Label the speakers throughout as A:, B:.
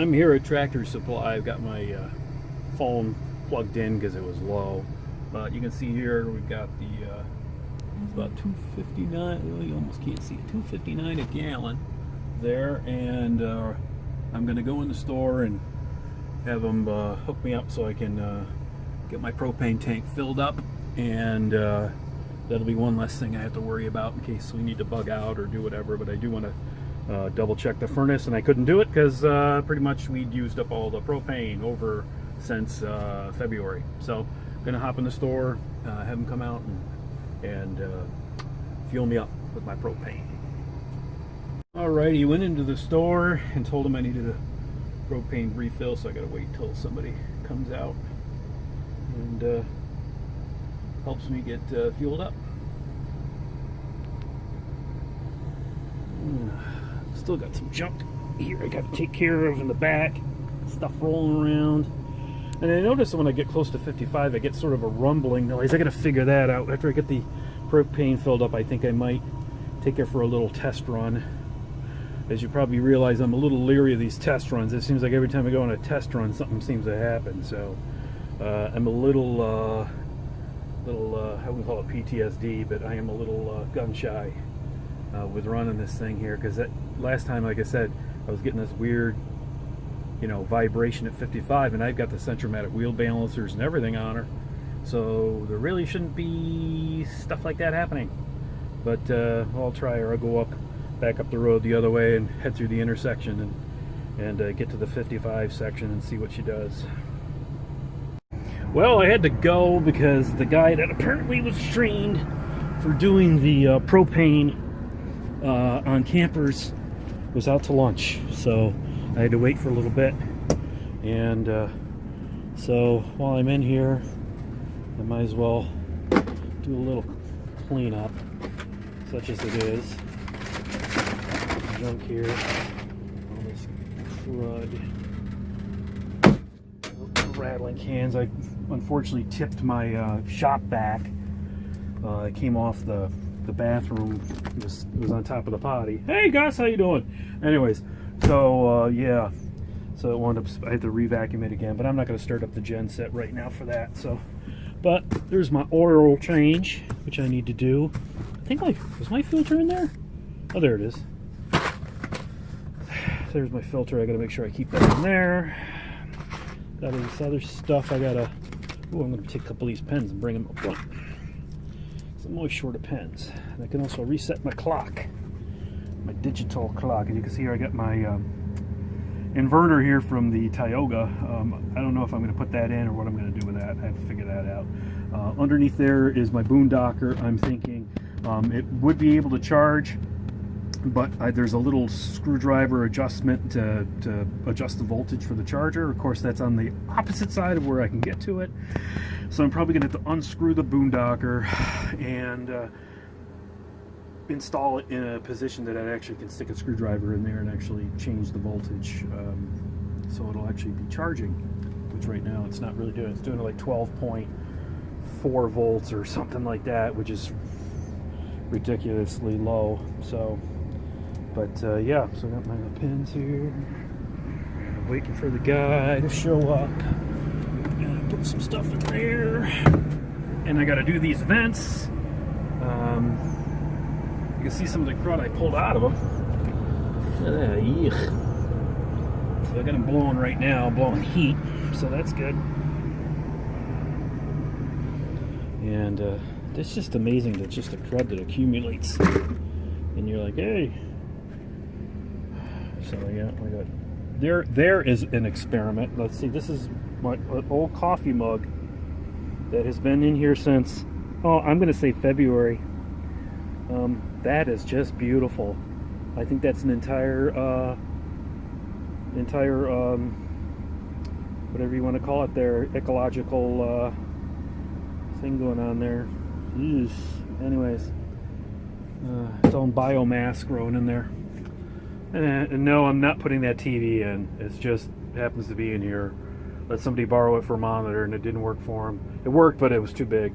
A: I'm here at Tractor Supply. I've got my phone plugged in because it was low. But you can see here we've got the it's about 259. Well, you almost can't see it. 259 a gallon there, and I'm going to go in the store and have them hook me up so I can get my propane tank filled up, and that'll be one less thing I have to worry about in case we need to bug out or do whatever. But I do want to double check the furnace, and I couldn't do it because pretty much we'd used up all the propane over since February. So I'm gonna hop in the store, have them come out and fuel me up with my propane. Alrighty, he went into the store and told him I needed a propane refill, so I gotta wait till somebody comes out and helps me get fueled up. Still got some junk here I got to take care of in the back, stuff rolling around. And I notice that when I get close to 55, I get sort of a rumbling noise. I got to figure that out. After I get the propane filled up, I think I might take it for a little test run. As you probably realize, I'm a little leery of these test runs. It seems like every time I go on a test run, something seems to happen. So I'm a little I wouldn't call it PTSD, but I am a little gun shy with running this thing here, because that last time, like I said, I was getting this weird, vibration at 55, and I've got the Centromatic wheel balancers and everything on her, so there really shouldn't be stuff like that happening. But I'll try, or I'll go back up the road the other way and head through the intersection and get to the 55 section and see what she does. Well, I had to go because the guy that apparently was trained for doing the propane on campers was out to lunch, so I had to wait for a little bit. And so while I'm in here, I might as well do a little cleanup, such as it is. Junk here, all this crud, rattling cans. I unfortunately tipped my shop vac. It came off the bathroom. It was on top of the potty. Hey Gus, how you doing? Anyways, so yeah, so it wound up, I had to re-vacuum it again, but I'm not going to start up the gen set right now for that. So, but there's my oil change, which I need to do. I think was my filter in there? Oh, there it is. There's my filter. I got to make sure I keep that in there. Got all this other stuff I gotta. Oh, I'm going to take a couple of these pens and bring them up front. I'm always short of pens. And I can also reset my clock, my digital clock. And you can see here I got my inverter here from the Tioga. I don't know if I'm going to put that in or what I'm going to do with that. I have to figure that out. Underneath there is my boondocker. I'm thinking it would be able to charge, but there's a little screwdriver adjustment to adjust the voltage for the charger. Of course, that's on the opposite side of where I can get to it. So I'm probably going to have to unscrew the boondocker and install it in a position that I actually can stick a screwdriver in there and actually change the voltage, so it'll actually be charging, which right now it's not really doing. It's doing like 12.4 volts or something like that, which is ridiculously low. So, but yeah, so I got my pins here. I'm waiting for the guy to show up. Put some stuff in there, and I got to do these vents. You can see some of the crud I pulled out of them. So I got them blowing right now, blowing heat, so that's good. And it's just amazing that just the crud that accumulates, and you're like, hey. So yeah, I got. There is an experiment. Let's see, this is my old coffee mug that has been in here since, I'm going to say February. That is just beautiful. I think that's an entire whatever you want to call it there, ecological thing going on there. Eesh. Anyways, its own biomass growing in there. And no, I'm not putting that TV in. It just happens to be in here. Let somebody borrow it for a monitor, and it didn't work for them. It worked, but it was too big,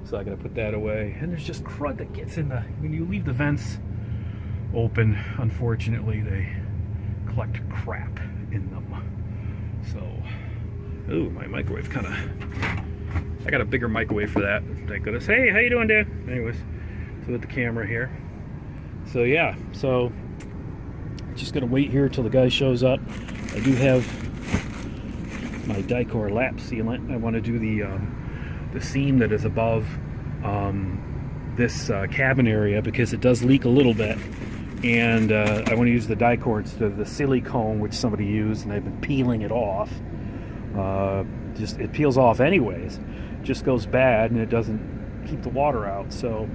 A: so I got to put that away. And there's just crud that gets in when you leave the vents open. Unfortunately, they collect crap. in them. So, ooh, my microwave kind of, I got a bigger microwave for that. Thank goodness. Hey, how you doing, Dad? Anyways, so with the camera here. So yeah, so just gonna wait here till the guy shows up. I do have my Dicor lap sealant. I want to do the seam that is above this cabin area because it does leak a little bit, and I want to use the Dicor instead of the silicone which somebody used, and I've been peeling it off. Just it peels off anyways, just goes bad, and it doesn't keep the water out. So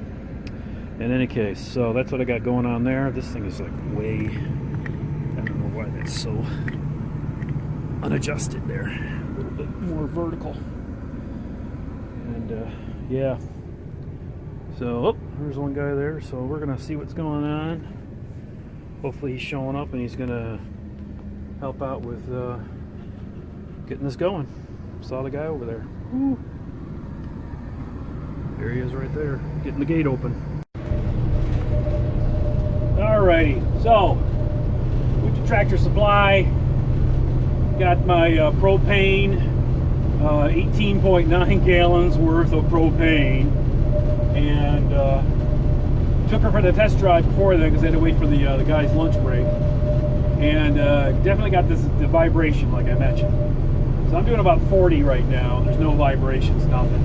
A: in any case, so that's what I got going on there. This thing is like way, I don't know why that's so unadjusted there, a little bit more vertical. And yeah, so oh, there's one guy there, so we're gonna see what's going on. Hopefully he's showing up and he's gonna help out with getting this going. Saw the guy over there. Woo. There he is right there, getting the gate open. Alrighty, so went to Tractor Supply, got my propane, 18.9 gallons worth of propane, and took her for the test drive before then because I had to wait for the guy's lunch break, and definitely got the vibration like I mentioned. So I'm doing about 40 right now. There's no vibrations, nothing.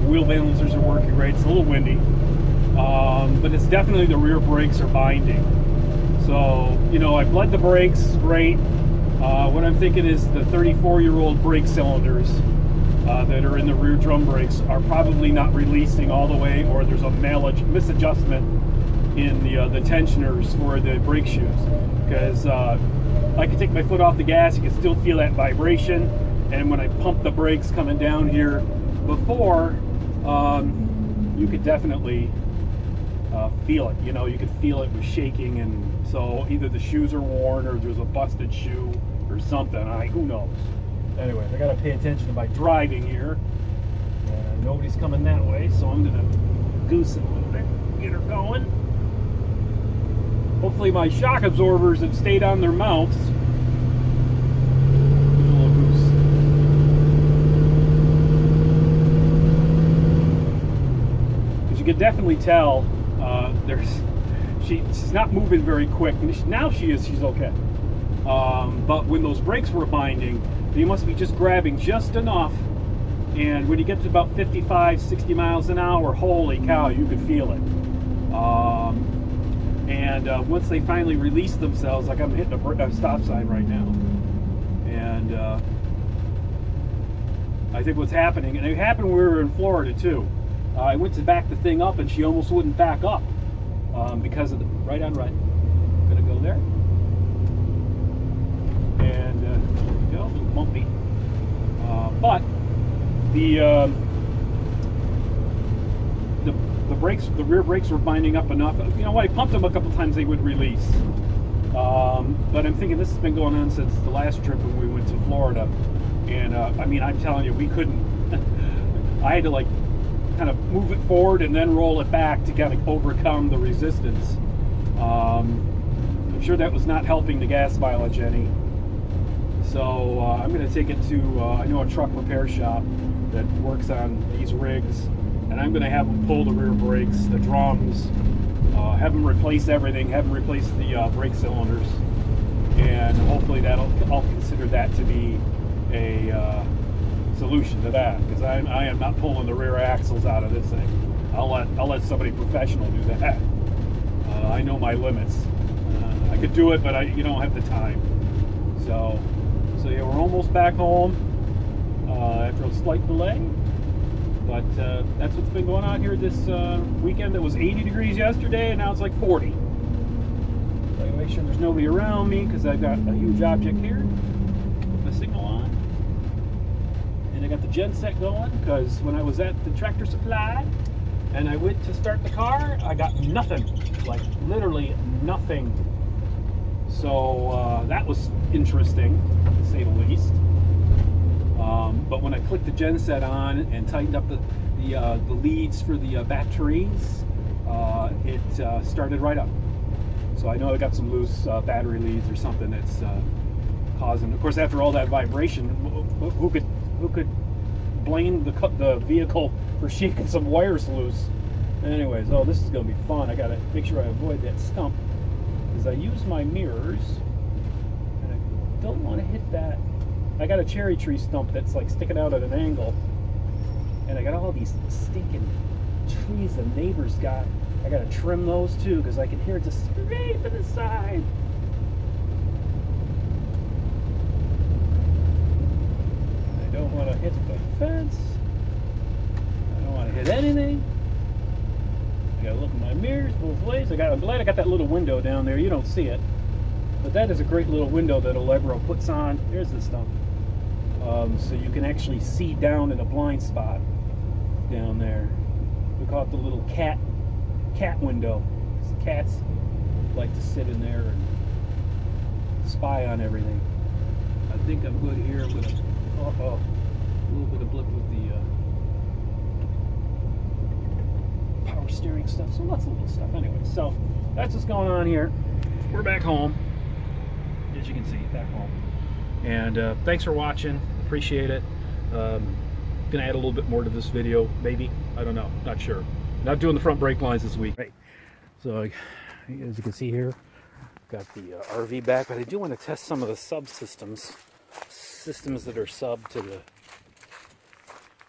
A: The wheel balancers are working great. It's a little windy, but it's definitely the rear brakes are binding. So, you know, I bled the brakes, great. What I'm thinking is the 34-year-old brake cylinders that are in the rear drum brakes are probably not releasing all the way, or there's a misadjustment in the tensioners for the brake shoes. Because I can take my foot off the gas, you can still feel that vibration. And when I pump the brakes coming down here before, you could definitely feel it. You know, you could feel it was shaking, and so either the shoes are worn or there's a busted shoe or something. Who knows? Anyways, I gotta pay attention to my driving here. Nobody's coming that way, so I'm gonna goose it a little bit, get her going. Hopefully my shock absorbers have stayed on their mounts. Give it a little goose. Because you can definitely tell she's not moving very quick. Now she is, she's okay. But when those brakes were binding, you must be just grabbing just enough, and when you get to about 55, 60 miles an hour, holy cow, you could feel it. And once they finally release themselves, like I'm hitting a stop sign right now, and I think what's happening, and it happened when we were in Florida too. I went to back the thing up, and she almost wouldn't back up because of the right on right. I'm gonna go there, and there we go, a little bumpy, but the brakes, the rear brakes were binding up enough. You know, when I pumped them a couple times, they would release. But I'm thinking this has been going on since the last trip when we went to Florida, and I mean, I'm telling you, we couldn't. I had to like kind of move it forward and then roll it back to kind of overcome the resistance. I'm sure that was not helping the gas mileage any. So I'm going to take it to I know a truck repair shop that works on these rigs, and I'm going to have them pull the rear brakes, the drums, have them replace everything, have them replace the brake cylinders, and hopefully I'll consider that to be a solution to that, because I am not pulling the rear axles out of this thing. I'll let somebody professional do that. I know my limits. I could do it, but you don't have the time. So yeah, we're almost back home after a slight delay. But that's what's been going on here this weekend. It was 80 degrees yesterday, and now it's like 40. So I gotta make sure there's nobody around me, because I've got a huge object here. Put the signal on. And I got the gen set going, because when I was at the Tractor Supply and I went to start the car, I got nothing. Like, literally nothing. So that was interesting, to say the least. But when I clicked the gen set on and tightened up the leads for the batteries, it started right up. So I know I got some loose battery leads or something that's causing. Of course, after all that vibration, who could blame the vehicle for shaking some wires loose? Anyways, oh, this is gonna be fun. I gotta make sure I avoid that stump because I use my mirrors and I don't want to hit that. I got a cherry tree stump that's like sticking out at an angle, and I got all these stinking trees the neighbors got. I gotta trim those too because I can hear it just scraping the side. I don't want to hit the fence. I don't want to hit anything. I gotta look in my mirrors both ways. I'm glad I got that little window down there. You don't see it, but that is a great little window that Allegro puts on. There's the stump, so you can actually see down in a blind spot down there. We call it the little cat window. Cats like to sit in there and spy on everything. I think I'm good here. I'm gonna a little bit of blip with the power steering stuff. So lots of little stuff. Anyway, so that's what's going on here. We're back home, as you can see, back home. And thanks for watching. Appreciate it. Gonna add a little bit more to this video, maybe. I don't know. Not sure. Not doing the front brake lines this week. Right. So as you can see here, got the RV back, but I do want to test some of the systems that are sub to the.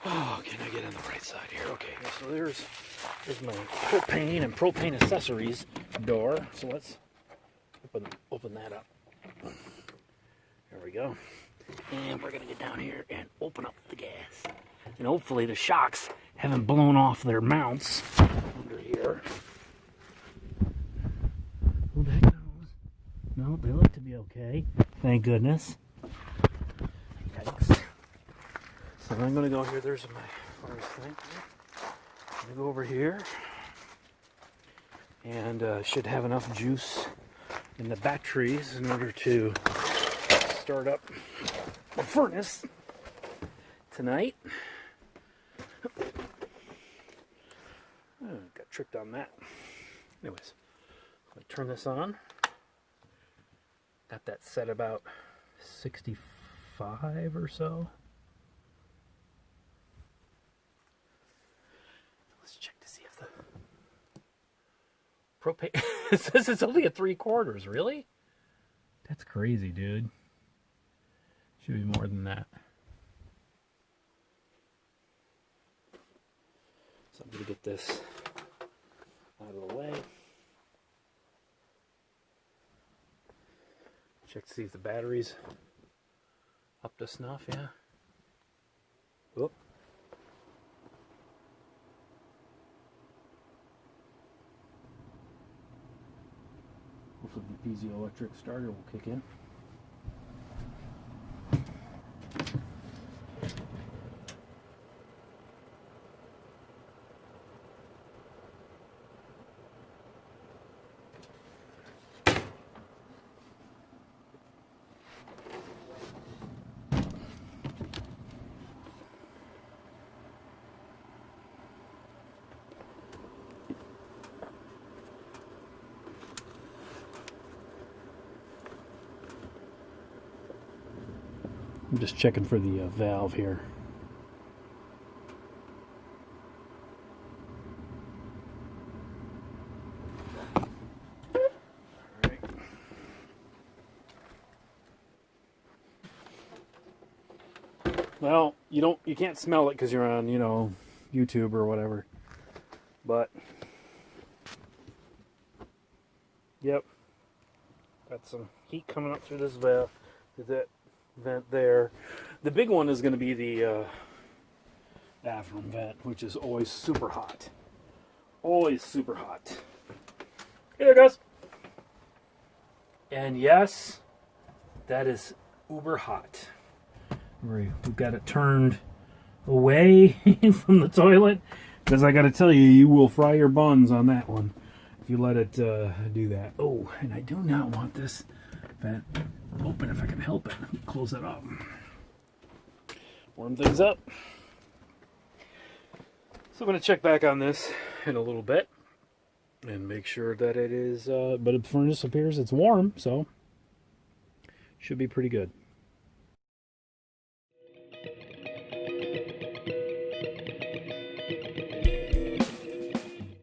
A: Oh, can I get on the right side here? Okay, so there's my propane and propane accessories door. So let's open that up. There we go. And we're gonna get down here and open up the gas. And hopefully the shocks haven't blown off their mounts under here. Who the heck knows? No, they look to be okay. Thank goodness. Yikes. So I'm going to go here. There's my first thing. I'm going to go over here. And should have enough juice in the batteries in order to start up the furnace tonight. Oh, got tricked on that. Anyways, I turn this on. Got that set about 65 or so. Let's check to see if the propane. It says it's only at 3/4. Really? That's crazy, dude. Should be more than that. So I'm going to get this out of the way. Check to see if the battery's up to snuff, yeah. Whoop. Hopefully the piezoelectric starter will kick in. I'm just checking for the valve here. All right. Well, you can't smell it because you're on, YouTube or whatever. But yep, got some heat coming up through this valve, through that vent there. The big one is going to be the bathroom vent, which is always super hot. Always super hot. Here it goes. And yes, that is uber hot. We've got it turned away from the toilet because I got to tell you, you will fry your buns on that one if you let it do that. Oh, and I do not want this vent open if I can help it. Close it up. Warm things up. So I'm going to check back on this in a little bit and make sure that it is, but the furnace appears it's warm, so should be pretty good.